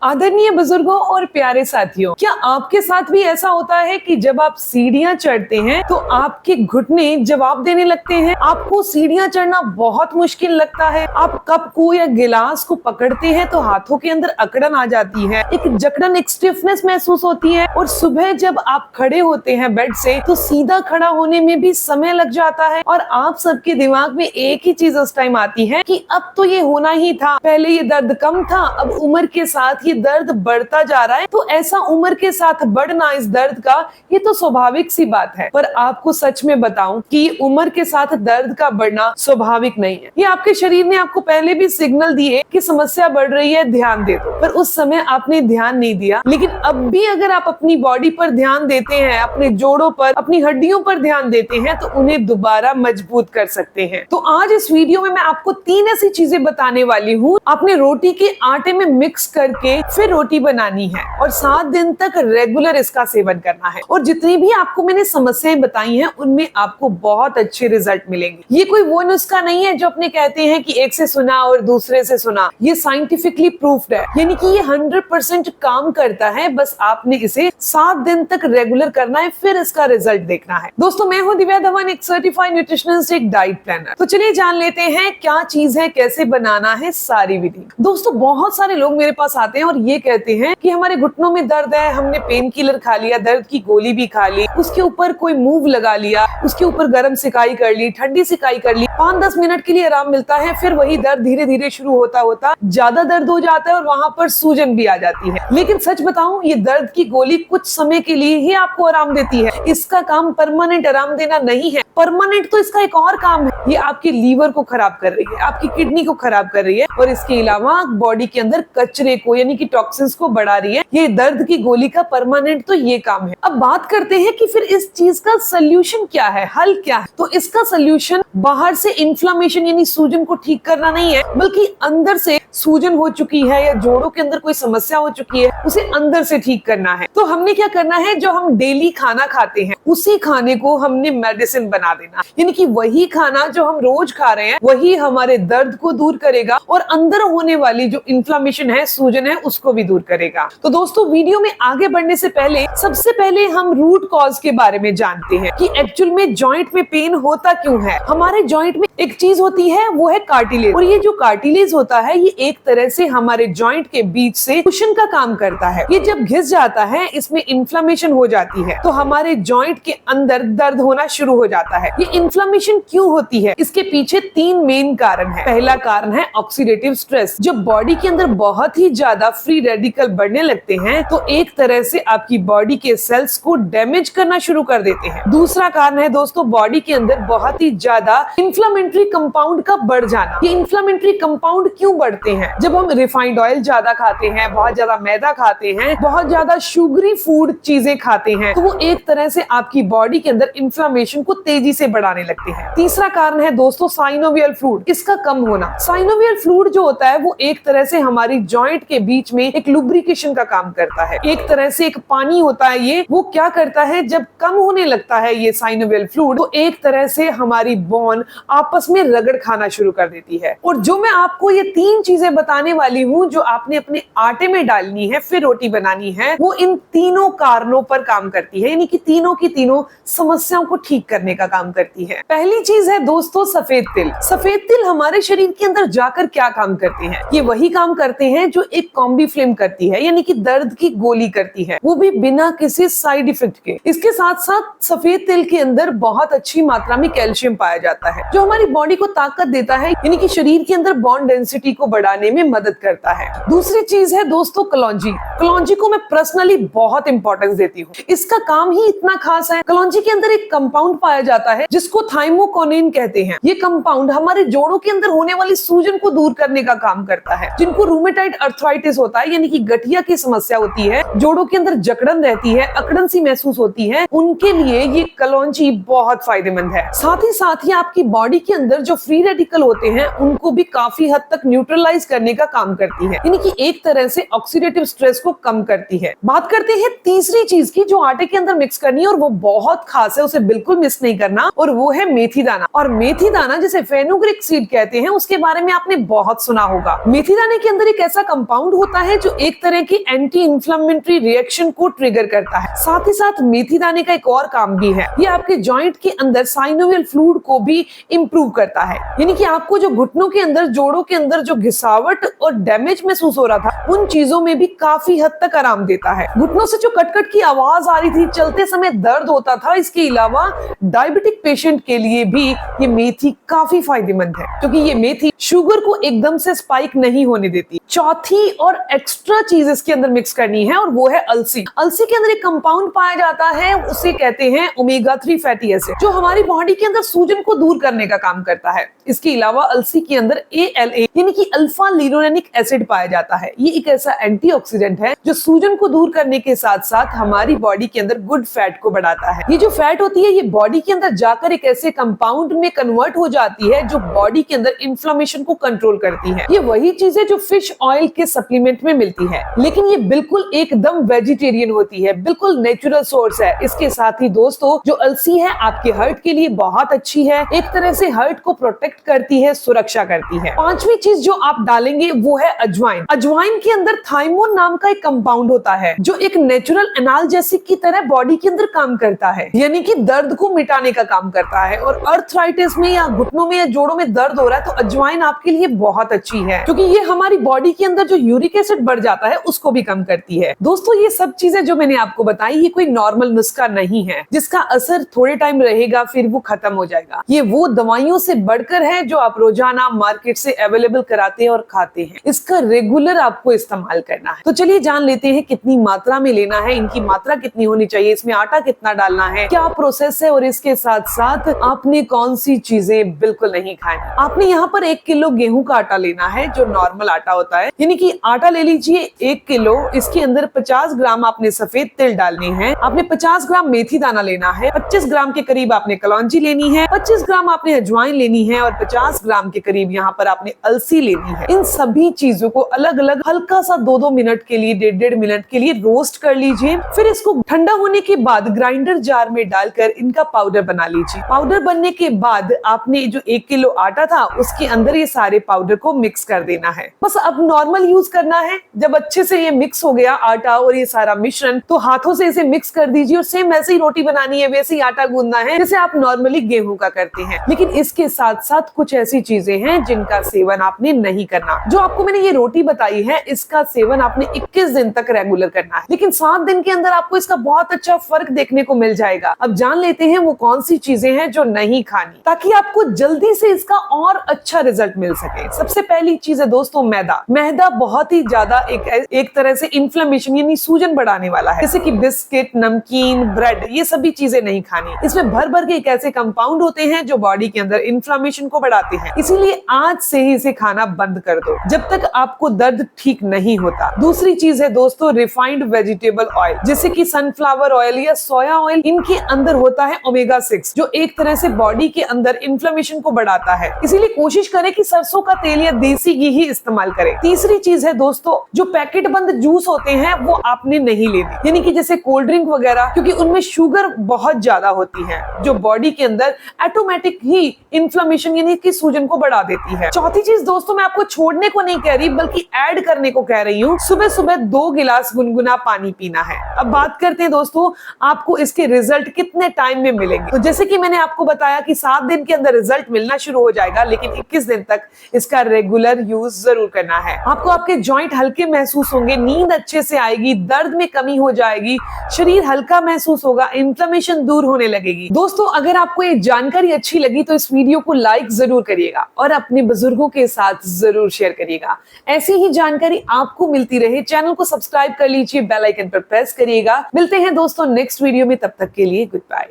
आदरणीय बुजुर्गों और प्यारे साथियों, क्या आपके साथ भी ऐसा होता है कि जब आप सीढ़ियां चढ़ते हैं तो आपके घुटने जवाब देने लगते हैं? आपको सीढ़ियां चढ़ना बहुत मुश्किल लगता है। आप कप को या गिलास को पकड़ते हैं तो हाथों के अंदर अकड़न आ जाती है, एक जकड़न, एक स्टिफनेस महसूस होती है। और सुबह जब आप खड़े होते हैं बेड से तो सीधा खड़ा होने में भी समय लग जाता है। और आप सबके दिमाग में एक ही चीज उस टाइम आती है कि अब तो ये होना ही था, पहले ये दर्द कम था, अब उम्र के साथ ये दर्द बढ़ता जा रहा है। तो ऐसा उम्र के साथ बढ़ना इस दर्द का, ये तो स्वाभाविक सी बात है। पर आपको सच में बताऊं कि उम्र के साथ दर्द का बढ़ना स्वाभाविक नहीं है। ये आपके शरीर ने आपको पहले भी सिग्नल दिए कि समस्या बढ़ रही है, ध्यान दे दो, पर उस समय आपने ध्यान नहीं दिया। लेकिन अब भी अगर आप अपनी बॉडी पर ध्यान देते हैं, अपने जोड़ों पर, अपनी हड्डियों पर ध्यान देते हैं तो उन्हें दोबारा मजबूत कर सकते हैं। तो आज इस वीडियो में मैं आपको 3 ऐसी चीजें बताने वाली हूँ, आपने रोटी के आटे में मिक्स करके फिर रोटी बनानी है और 7 दिन तक रेगुलर इसका सेवन करना है। और जितनी भी आपको मैंने समस्याएं बताई हैं उनमें आपको बहुत अच्छे रिजल्ट मिलेंगे। ये कोई वो नुस्खा नहीं है जो अपने कहते हैं कि एक से सुना और दूसरे से सुना। ये साइंटिफिकली प्रूफ्ड है, यानी कि ये 100% काम करता है। बस आपने इसे 7 दिन तक रेगुलर करना है, फिर इसका रिजल्ट देखना है। दोस्तों, मैं हूँ दिव्या धवन, एक सर्टिफाइड न्यूट्रिशनिस्ट, एक डाइट प्लानर। तो चलिए जान लेते हैं क्या चीज है, कैसे बनाना है, सारी विधि। दोस्तों, बहुत सारे लोग मेरे पास आते हैं और ये कहते हैं कि हमारे घुटनों में दर्द है, हमने पेन किलर खा लिया, दर्द की गोली भी खा ली, उसके ऊपर कोई मूव लगा लिया, उसके ऊपर गर्म सिकाई कर ली, ठंडी सिकाई कर ली, 5-10 मिनट के लिए आराम मिलता है, फिर वही दर्द धीरे धीरे शुरू होता होता ज्यादा दर्द हो जाता है और वहां पर सूजन भी आ जाती है। लेकिन सच बताऊं, ये दर्द की गोली कुछ समय के लिए ही आपको आराम देती है। इसका काम परमानेंट आराम देना नहीं है। परमानेंट तो इसका एक और काम है, ये आपके लीवर को खराब कर रही है, आपकी किडनी को खराब कर रही है और इसके अलावा बॉडी के अंदर कचरे को यानी कि टॉक्सिन्स को बढ़ा रही है। ये दर्द की गोली का परमानेंट तो ये काम है। अब बात करते हैं कि फिर इस चीज का सोल्यूशन क्या है, हल क्या है। तो इसका सोल्यूशन बाहर से इन्फ्लेमेशन यानी सूजन को ठीक करना नहीं है, बल्कि अंदर से सूजन हो चुकी है या जोड़ों के अंदर कोई समस्या हो चुकी है, उसे अंदर से ठीक करना है। तो हमने क्या करना है, जो हम डेली खाना खाते हैं उसी खाने को हमने मेडिसिन बना देना, यानी कि वही खाना जो हम रोज खा रहे हैं वही हमारे दर्द को दूर करेगा और अंदर होने वाली जो इन्फ्लेमेशन है, सूजन है, उसको भी दूर करेगा। तो दोस्तों, वीडियो में आगे बढ़ने से पहले सबसे पहले हम रूट कॉज के बारे में जानते हैं कि एक्चुअल में जॉइंट में पेन होता क्यों है। हमारे जॉइंट में एक चीज होती है, वो है कार्टिलेज, और ये जो कार्टिलेज होता है ये एक तरह से हमारे जॉइंट के बीच से कुशन का काम करता है। ये जब घिस जाता है, इसमें इन्फ्लेमेशन हो जाती है तो हमारे जॉइंट के अंदर दर्द होना शुरू हो जाता है। ये इन्फ्लेमेशन क्यों होती है, इसके पीछे 3 मेन कारण है। पहला कारण है ऑक्सीडेटिव स्ट्रेस। जब बॉडी के अंदर बहुत ही ज्यादा फ्री रेडिकल बढ़ने लगते हैं तो एक तरह से आपकी बॉडी के सेल्स को डैमेज करना शुरू कर देते हैं। दूसरा कारण है दोस्तों, बॉडी के अंदर बहुत ही ज्यादा इन्फ्लेमेटरी कंपाउंड का बढ़ जाना। ये इन्फ्लेमेटरी कंपाउंड क्यों बढ़ते हैं, जब हम रिफाइंड ऑयल ज्यादा खाते हैं, बहुत ज्यादा मैदा खाते हैं, बहुत ज्यादा शुगरी फूड चीजें खाते हैं, तो वो एक तरह से आपकी बॉडी के अंदर इन्फ्लेमेशन को तेजी से बढ़ाने लगते हैं। तीसरा कारण है दोस्तों साइनोवियल फ्लूइड, इसका कम होना। साइनोवियल फ्लूइड जो होता है वो एक तरह से हमारी जॉइंट के बीच में एक लुब्रिकेशन का काम करता है, एक तरह से एक पानी होता है। ये वो क्या करता है, जब कम होने लगता है ये साइनोवियल फ्लूइड तो एक तरह से हमारी बोन आपस में रगड़ खाना शुरू कर देती है। और जो मैं आपको ये 3 चीजें बताने वाली हूँ जो आपने अपने आटे में डालनी है फिर रोटी बनानी है, वो इन तीनों कारणों पर काम करती है, यानी कि तीनों की तीनों समस्याओं को ठीक करने का काम करती है। पहली चीज है दोस्तों सफेद तिल। सफेद तिल हमारे शरीर के अंदर जाकर क्या काम करते हैं, ये वही काम करते हैं जो एक कॉम्बी फ्लेम करती है, यानी कि दर्द की गोली करती है, वो भी बिना किसी साइड इफेक्ट के। इसके साथ साथ सफेद तिल के अंदर बहुत अच्छी मात्रा में कैल्शियम पाया जाता है जो हमारी बॉडी को ताकत देता है, यानी कि शरीर के अंदर बॉन डेंसिटी को बढ़ाने में मदद करता है। दूसरी चीज है दोस्तों कलौंजी। कलौंजी को मैं पर्सनली बहुत इंपॉर्टेंस देती हूँ, इसका काम ही इतना खास है। कलौंजी के अंदर एक कंपाउंड पाया जाता है जिसको थाइमोकोनिन कहते हैं। ये कंपाउंड हमारे जोड़ों के अंदर होने वाली सूजन को दूर करने का काम करता है। जिनको रूमेटाइड अर्थराइटिस होता है, यानी कि गठिया की समस्या होती है, जोड़ों के अंदर जकड़न रहती है, अकड़न सी महसूस होती है, उनके लिए ये कलौंजी बहुत फायदेमंद है। साथ ही आपकी बॉडी के अंदर जो फ्री रेडिकल होते हैं उनको भी काफी हद तक न्यूट्रलाइज करने का काम करती है, यानी कि एक तरह से ऑक्सीडेटिव स्ट्रेस को को कम करती है। बात करते हैं तीसरी चीज की जो आटे के अंदर मिक्स करनी है और वो बहुत खास है, उसे बिल्कुल मिस नहीं करना, और वो है मेथी दाना। और मेथी दाना जिसे फेनुग्रीक सीड कहते हैं, उसके बारे में आपने बहुत सुना होगा। मेथी दाने के अंदर एक ऐसा कंपाउंड होता है जो एक तरह की एंटी इंफ्लेमेटरी रिएक्शन को ट्रिगर करता है। साथ ही साथ मेथी दाने का एक और काम भी है, ये आपके जॉइंट के अंदर साइनोवियल फ्लूइड को भी इंप्रूव करता है। यानी कि आपको जो घुटनों के अंदर, जोड़ों के अंदर जो घिसावट और डैमेज महसूस हो रहा था, उन चीजों में भी काफी हद तक आराम देता है। घुटनों से जो कटकट की आवाज आ रही थी, चलते समय दर्द होता था, इसके अलावा डायबिटिक पेशेंट के लिए भी ये मेथी काफी फायदेमंद है, क्योंकि ये मेथी शुगर को एकदम से स्पाइक नहीं होने देती। चौथी और एक्स्ट्रा चीज इसके अंदर मिक्स करनी है और वो है अलसी। अलसी के अंदर एक कंपाउंड पाया जाता है, उसे कहते हैं ओमेगा 3 फैटी एसिड, जो हमारी बॉडी के अंदर सूजन को दूर करने का काम करता है। इसके अलावा अलसी के अंदर ALA यानी कि अल्फा लिनोलेनिक एसिड पाया जाता है। ये एक ऐसा एंटीऑक्सीडेंट है जो सूजन को दूर करने के साथ साथ हमारी बॉडी के अंदर गुड फैट को बढ़ाता है। ये जो फैट होती है, ये बॉडी के अंदर जाकर एक ऐसे कंपाउंड में कन्वर्ट हो जाती है जो बॉडी के अंदर इन्फ्लेमेशन को कंट्रोल करती है। ये वही चीज है जो फिश ऑयल के सप्लीमेंट में मिलती है, लेकिन ये बिल्कुल एकदम वेजिटेरियन होती है, बिल्कुल नेचुरल सोर्स है। इसके साथ ही दोस्तों, जो अलसी है आपके हार्ट के लिए बहुत अच्छी है, एक तरह से हार्ट को प्रोटेक्ट करती है, सुरक्षा करती है। पांचवी चीज जो आप डालेंगे वो है अजवाइन। अजवाइन के अंदर थाइमोन नाम का एक कंपाउंड होता है जो एक नेचुरल एनाल्जेसिक की तरह बॉडी के अंदर काम करता है, यानी कि दर्द को मिटाने का काम करता है। और अर्थराइटिस में या घुटनों में या जोड़ों में दर्द हो रहा है तो अजवाइन आपके लिए बहुत अच्छी है, क्योंकि ये हमारी बॉडी के अंदर जो यूरिक एसिड बढ़ जाता है उसको भी कम करती है। दोस्तों, ये सब चीजें जो मैंने आपको बताई, ये कोई नॉर्मल नुस्खा नहीं है जिसका असर थोड़े टाइम रहेगा फिर वो खत्म हो जाएगा। ये वो दवाइयों से बढ़कर है जो आप रोजाना मार्केट से अवेलेबल कराते हैं और खाते हैं। इसका रेगुलर आपको इस्तेमाल करना है। तो चलिए जान लेते हैं कितनी मात्रा में लेना है, इनकी मात्रा कितनी होनी चाहिए, इसमें आटा कितना डालना है, क्या प्रोसेस है, और इसके साथ साथ आपने कौन सी चीजें बिल्कुल नहीं खानी। आपने यहाँ पर 1 किलो गेहूं का आटा लेना है जो नॉर्मल आटा होता है, यानी कि आटा ले लीजिए 1 किलो। इसके अंदर 50 ग्राम आपने सफेद तिल डालने हैं, आपने 50 ग्राम मेथी दाना लेना है, 25 ग्राम के करीब आपने कलौंजी लेनी है, 25 ग्राम आपने अजवाइन लेनी है और 50 ग्राम के करीब यहाँ पर आपने अलसी लेनी है। इन सभी चीजों को अलग अलग हल्का सा 2-2 मिनट के लिए, 1.5 मिनट के लिए रोस्ट कर लीजिए। फिर इसको ठंडा होने के बाद ग्राइंडर जार में डालकर इनका पाउडर बना लीजिए। पाउडर बनने के बाद आपने जो 1 किलो आटा था उसके अंदर ये सारे पाउडर को मिक्स कर देना है। बस अब नॉर्मल यूज करना है। जब अच्छे से ये मिक्स हो गया आटा और ये सारा मिश्रण, तो हाथों से इसे मिक्स कर दीजिए और सेम वैसे ही रोटी बनानी है, वैसे ही आटा गूंदना है जैसे आप नॉर्मली गेहूं का करते हैं। लेकिन इसके साथ साथ कुछ ऐसी चीजें हैं जिनका सेवन आपने नहीं करना। जो आपको मैंने ये रोटी बताई है, इसका सेवन आपने 21 दिन तक रेगुलर करना है, लेकिन 7 दिन के अंदर आपको इसका बहुत अच्छा फर्क देखने को मिल जाएगा। अब जान लेते हैं वो कौन सी चीजें हैं जो नहीं खानी, ताकि आपको जल्दी से इसका और अच्छा रिजल्ट मिल सके। सबसे पहली चीज है दोस्तों मैदा। मैदा बहुत ही ज्यादा एक तरह से इन्फ्लेमेशन यानी सूजन बढ़ाने वाला है, जैसे कि बिस्किट, नमकीन, ब्रेड, ये सभी चीजें नहीं खानी। इसमें भर भर के एक ऐसे कंपाउंड होते हैं जो बॉडी के अंदर इन्फ्लेमेशन को बढ़ाते हैं, इसीलिए आज से ही इसे खाना बंद कर दो जब तक आपको दर्द ठीक नहीं होता। दूसरी चीज है दोस्तों रिफाइंड वेजिटेबल ऑयल, जैसे कि सनफ्लावर ऑयल या सोया ऑयल। इनके अंदर होता है ओमेगा 6 जो एक तरह से बॉडी के अंदर इन्फ्लेमेशन को बढ़ाता है, इसीलिए कोशिश करें कि सरसों का तेल या देसी घी ही इस्तेमाल करें। तीसरी चीज है दोस्तों जो पैकेट बंद जूस होते हैं वो आपने नहीं लेने, यानी कि जैसे कोल्ड ड्रिंक वगैरह, क्योंकि उनमें शुगर बहुत ज्यादा होती है जो बॉडी के अंदर ऑटोमेटिक ही इन्फ्लेमेशन यानी कि सूजन को बढ़ा देती है। चौथी चीज दोस्तों मैं आपको छोड़ने को नहीं कह रही बल्कि ऐड करने को कह रही हूँ, सुबह सुबह 2 गिलास गुनगुना पानी पीना है। अब बात करते हैं दोस्तों आपको इसके रिजल्ट कितने टाइम में मिलेंगे। तो जैसे कि मैंने आपको बताया कि 7 दिन के अंदर रिजल्ट मिलना शुरू हो जाएगा, लेकिन 21 दिन तक इसका रेगुलर यूज जरूर करना है। आपको आपके जॉइंट हल्के महसूस होंगे, नींद अच्छे से आएगी, दर्द में कमी हो जाएगी, शरीर हल्का महसूस होगा, इन्फ्लेमेशन दूर होने लगेगी। दोस्तों अगर आपको ये जानकारी अच्छी लगी तो इस वीडियो को लाइक जरूर करिएगा और अपने बुजुर्गों के साथ जरूर शेयर करिएगा। ऐसी ही जानकारी आपको मिलती रहे, चैनल को सब्सक्राइब कर लीजिए, बेल आइकन पर प्रेस करिएगा। मिलते हैं दोस्तों नेक्स्ट वीडियो में, तब तक के लिए गुड बाय।